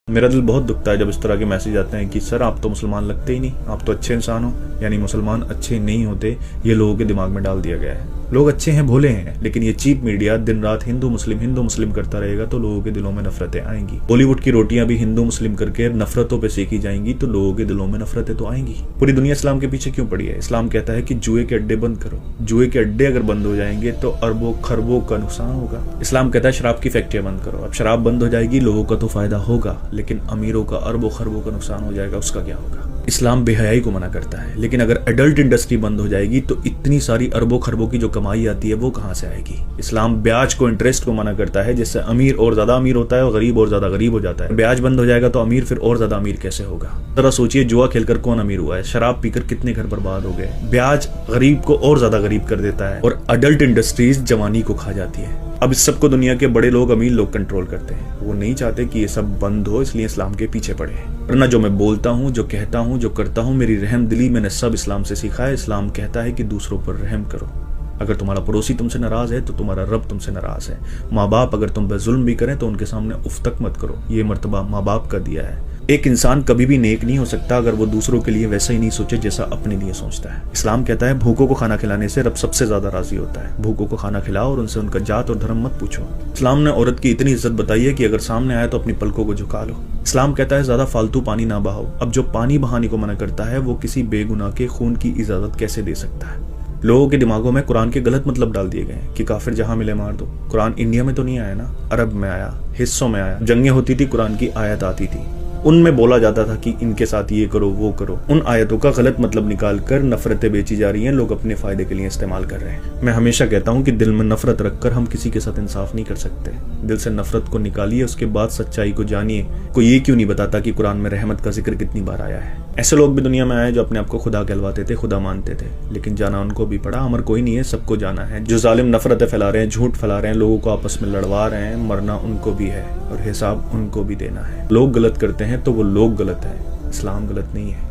मेरा दिल बहुत दुखता है जब इस तरह के मैसेज आते हैं कि सर आप तो मुसलमान लगते ही नहीं, आप तो अच्छे इंसान हो। यानी मुसलमान अच्छे नहीं होते, ये लोगों के दिमाग में डाल दिया गया है। लोग अच्छे हैं, भोले हैं, लेकिन ये चीप मीडिया दिन रात हिंदू मुस्लिम करता रहेगा तो लोगों के दिलों में नफरतें आएंगी। बॉलीवुड की रोटियां भी हिंदू मुस्लिम करके नफरतों पे सेकी जाएंगी तो लोगों के दिलों में नफरतें तो आएंगी। पूरी दुनिया इस्लाम के पीछे क्यों पड़ी है? इस्लाम कहता है कि जुए के अड्डे बंद करो। जुए के अड्डे अगर बंद हो जाएंगे तो अरबों खरबों का नुकसान होगा। इस्लाम कहता है शराब की फैक्ट्रियां बंद करो। अब शराब बंद हो जाएगी, लोगों का तो फायदा होगा, लेकिन अमीरों का अरबों खरबों का नुकसान हो जाएगा, उसका क्या होगा? इस्लाम बेहयाई को मना करता है, लेकिन अगर एडल्ट इंडस्ट्री बंद हो जाएगी तो इतनी सारी अरबों खरबों की जो कमाई आती है वो कहां से आएगी? इस्लाम ब्याज को, इंटरेस्ट को मना करता है, जिससे अमीर और ज्यादा अमीर होता है और गरीब और ज्यादा गरीब हो जाता है। ब्याज बंद हो जाएगा तो अमीर फिर और ज्यादा अमीर कैसे होगा? जरा सोचिए, जुआ खेलकर कौन अमीर हुआ है? शराब पीकर कितने घर बर्बाद हो गए? ब्याज गरीब को और ज्यादा गरीब कर देता है और अडल्ट इंडस्ट्रीज जवानी को खा जाती है। अब इस सबको दुनिया के बड़े लोग, अमीर लोग कंट्रोल करते हैं। वो नहीं चाहते कि ये सब बंद हो, इसलिए इस्लाम के पीछे पड़े हैं। वरना जो मैं बोलता हूँ, जो कहता हूँ, जो करता हूँ, मेरी रहम दिली मैंने सब इस्लाम से सीखा है। इस्लाम कहता है कि दूसरों पर रहम करो। अगर तुम्हारा पड़ोसी तुमसे नाराज है तो तुम्हारा रब तुमसे नाराज है। माँ बाप अगर तुम पे जुल्म भी करें तो उनके सामने उफ तक मत करो। ये मर्तबा माँ बाप का दिया है। एक इंसान कभी भी नेक नहीं हो सकता अगर वो दूसरों के लिए वैसा ही नहीं सोचे जैसा अपने लिए सोचता है। इस्लाम कहता है भूखों को खाना खिलाने से रब सबसे ज्यादा राजी होता है। भूखों को खाना खिलाओ और उनसे उनका जात और धर्म मत पूछो। इस्लाम ने औरत की इतनी इज्जत बताई है कि अगर सामने आए तो अपनी पलकों को झुका लो। इस्लाम कहता है ज्यादा फालतू पानी ना बहाओ। अब जो पानी बहाने को मना करता है वो किसी बेगुनाह के खून की इजाजत कैसे दे सकता है? लोगों के दिमागों में कुरान के गलत मतलब डाल दिए गए कि काफिर जहां मिले मार दो। कुरान इंडिया में तो नहीं आया ना, अरब में आया, हिस्सों में आया। जंगें होती थी, कुरान की आयत आती थी, उनमें बोला जाता था कि इनके साथ ये करो वो करो। उन आयतों का गलत मतलब निकाल कर नफरतें बेची जा रही हैं, लोग अपने फायदे के लिए इस्तेमाल कर रहे हैं। मैं हमेशा कहता हूँ कि दिल में नफरत रखकर हम किसी के साथ इंसाफ नहीं कर सकते। दिल से नफरत को निकालिए, उसके बाद सच्चाई को जानिए। कोई ये क्यों नहीं बताता कि कुरान में रहमत का जिक्र कितनी बार आया है? ऐसे लोग भी दुनिया में आए जो अपने आप को खुदा कहलवाते थे, खुदा मानते थे, लेकिन जाना उनको भी पड़ा। अमर कोई नहीं है, सबको जाना है। जो जालिम नफरतें फैला रहे हैं, झूठ फैला रहे हैं, लोगों को आपस में लड़वा रहे हैं, मरना उनको भी है और हिसाब उनको भी देना है। लोग गलत करते हैं तो वो लोग गलत है, इस्लाम गलत नहीं है।